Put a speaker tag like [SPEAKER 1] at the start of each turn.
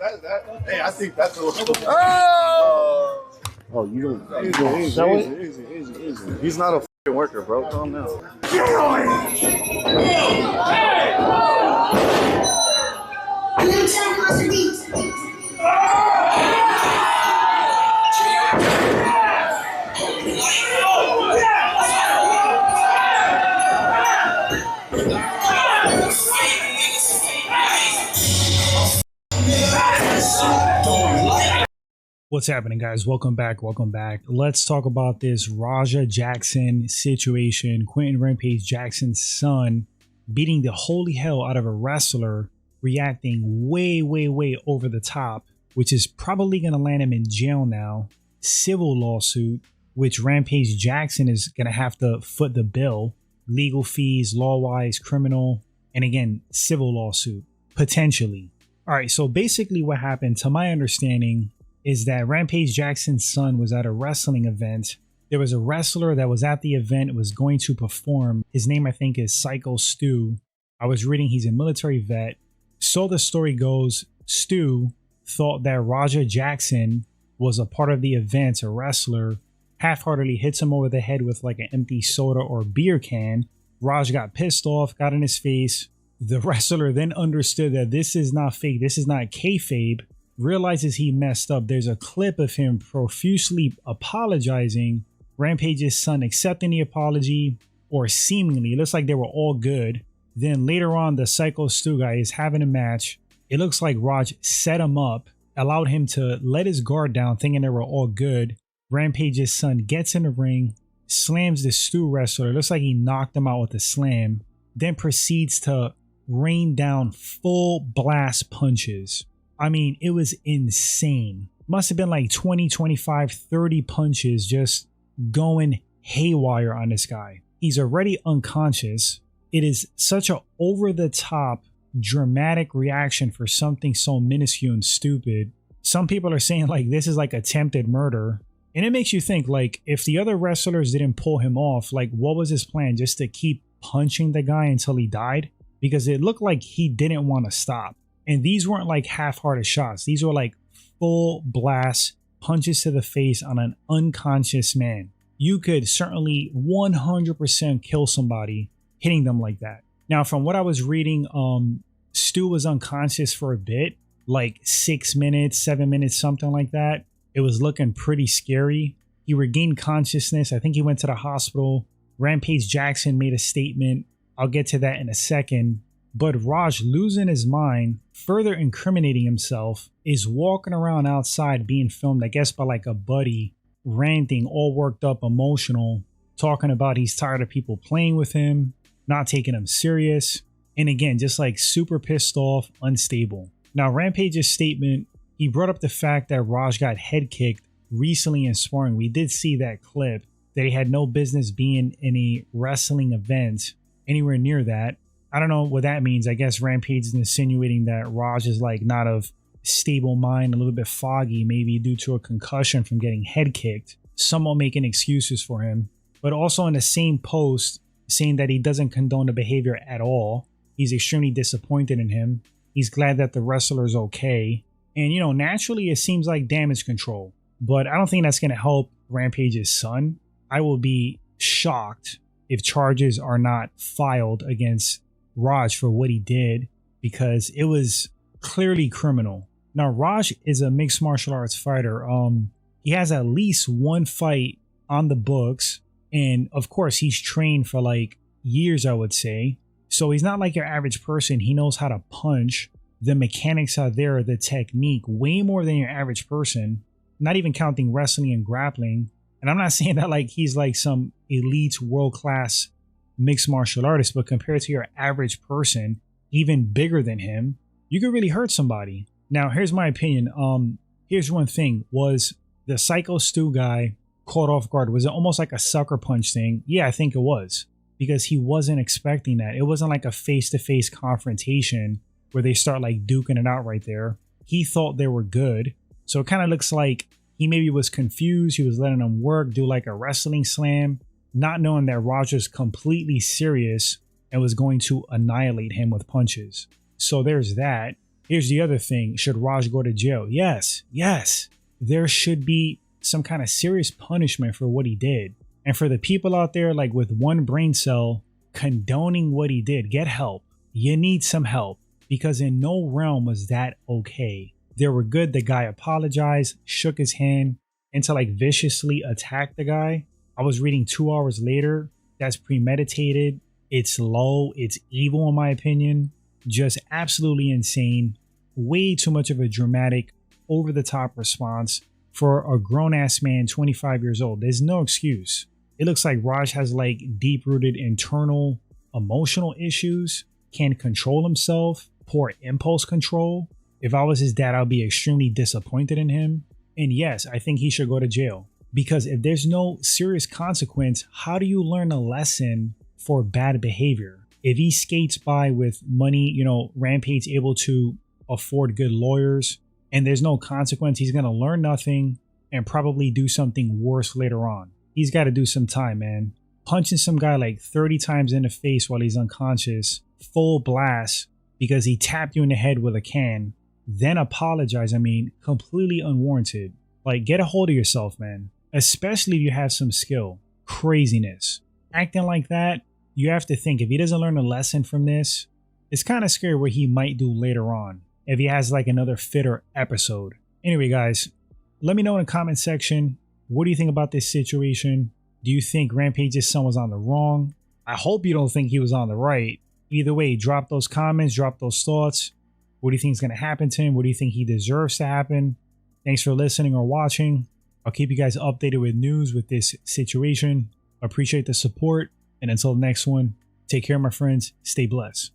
[SPEAKER 1] Hey, I think that's a little.
[SPEAKER 2] Oh, you don't show it? Easy. He's not a fucking worker, bro. Calm down.
[SPEAKER 3] What's happening, guys? Welcome back. Let's talk about this Raja Jackson situation. Quentin Rampage Jackson's son beating the holy hell out of a wrestler, reacting way over the top, which is probably going to land him in jail now. Civil lawsuit, which Rampage Jackson is going to have to foot the bill. Legal fees, law-wise, criminal, and again, civil lawsuit, potentially. All right, so basically what happened, to my understanding, is that Rampage Jackson's son was at a wrestling event. There was a wrestler that was at the event, was going to perform. His name, I think, is Psycho Stu. I was reading he's a military vet. So the story goes, Stu thought that Raja Jackson was a part of the event, a wrestler, half-heartedly hits him over the head with like an empty soda or beer can. Raj got pissed off, got in his face. The wrestler then understood that this is not fake, this is not kayfabe, realizes he messed up. There's a clip of him profusely apologizing, Rampage's son accepting the apology, or seemingly, it looks like they were all good. Then later on, the Psycho Stu guy is having a match. It looks like Raj set him up, allowed him to let his guard down, thinking they were all good. Rampage's son gets in the ring, slams the Stu wrestler. It looks like he knocked him out with a slam, then proceeds to rain down full blast punches. I mean, it was insane. Must have been like 20, 25, 30 punches just going haywire on this guy. He's already unconscious. It is such a over-the-top, dramatic reaction for something so minuscule and stupid. Some people are saying like this is like attempted murder. And it makes you think, like, if the other wrestlers didn't pull him off, like, what was his plan? Just to keep punching the guy until he died? Because it looked like he didn't want to stop. And these weren't like half-hearted shots. These were like full blast punches to the face on an unconscious man. You could certainly 100% kill somebody hitting them like that. Now, from what I was reading, Stu was unconscious for a bit, like 6 minutes, 7 minutes, something like that. It was looking pretty scary. He regained consciousness. I think he went to the hospital. Rampage Jackson made a statement. I'll get to that in a second. But Raj, losing his mind, further incriminating himself, is walking around outside being filmed, I guess, by like a buddy, ranting, all worked up, emotional, talking about he's tired of people playing with him, not taking him serious. And again, just like super pissed off, unstable. Now, Rampage's statement, he brought up the fact that Raj got head kicked recently in sparring. We did see that clip, that he had no business being in a wrestling event anywhere near that. I don't know what that means. I guess Rampage is insinuating that Raj is like not of stable mind, a little bit foggy, maybe due to a concussion from getting head kicked. Someone making excuses for him. But also in the same post, saying that he doesn't condone the behavior at all. He's extremely disappointed in him. He's glad that the wrestler's okay. And, you know, naturally it seems like damage control. But I don't think that's going to help Rampage's son. I will be shocked if charges are not filed against Raj for what he did, because it was clearly criminal. Now, Raj is a mixed martial arts fighter. He has at least one fight on the books. And of course, he's trained for like years, I would say. So he's not like your average person. He knows how to punch. The mechanics are there, the technique, way more than your average person. Not even counting wrestling and grappling. And I'm not saying that like he's like some elite world-class mixed martial artist, but compared to your average person, even bigger than him, you could really hurt somebody. Now, here's my opinion. Here's one thing. Was the Psycho Stu guy caught off guard? Was it almost like a sucker punch thing? Yeah, I think it was, because he wasn't expecting that. It wasn't like a face-to-face confrontation where they start like duking it out right there. He thought they were good. So it kind of looks like he maybe was confused. He was letting them work, do like a wrestling slam, not knowing that Roger's completely serious and was going to annihilate him with punches. So there's that. Here's the other thing. Should Raj go to jail? Yes. Yes. There should be some kind of serious punishment for what he did. And for the people out there like with one brain cell condoning what he did, get help. You need some help, because in no realm was that okay. They were good. The guy apologized, shook his hand, and to like viciously attack the guy. I was reading 2 hours later. That's premeditated. It's low. It's evil, in my opinion. Just absolutely insane. Way too much of a dramatic, over the top response for a grown ass man, 25 years old. There's no excuse. It looks like Raj has like deep rooted internal emotional issues, can't control himself, poor impulse control. If I was his dad, I'd be extremely disappointed in him. And yes, I think he should go to jail, because if there's no serious consequence, how do you learn a lesson for bad behavior? If he skates by with money, you know, Rampage able to afford good lawyers, and there's no consequence, he's going to learn nothing and probably do something worse later on. He's got to do some time, man. Punching some guy like 30 times in the face while he's unconscious, full blast, because he tapped you in the head with a can, then apologize. I mean, completely unwarranted. Like, get a hold of yourself, man. Especially if you have some skill. Craziness. Acting like that, you have to think, if he doesn't learn a lesson from this, it's kind of scary what he might do later on if he has like another fitter episode. Anyway, guys, let me know in the comment section, what do you think about this situation? Do you think Rampage's son was on the wrong? I hope you don't think he was on the right. Either way, drop those comments, drop those thoughts. What do you think is going to happen to him? What do you think he deserves to happen? Thanks for listening or watching. I'll keep you guys updated with news with this situation. Appreciate the support. And until the next one, take care, my friends. Stay blessed.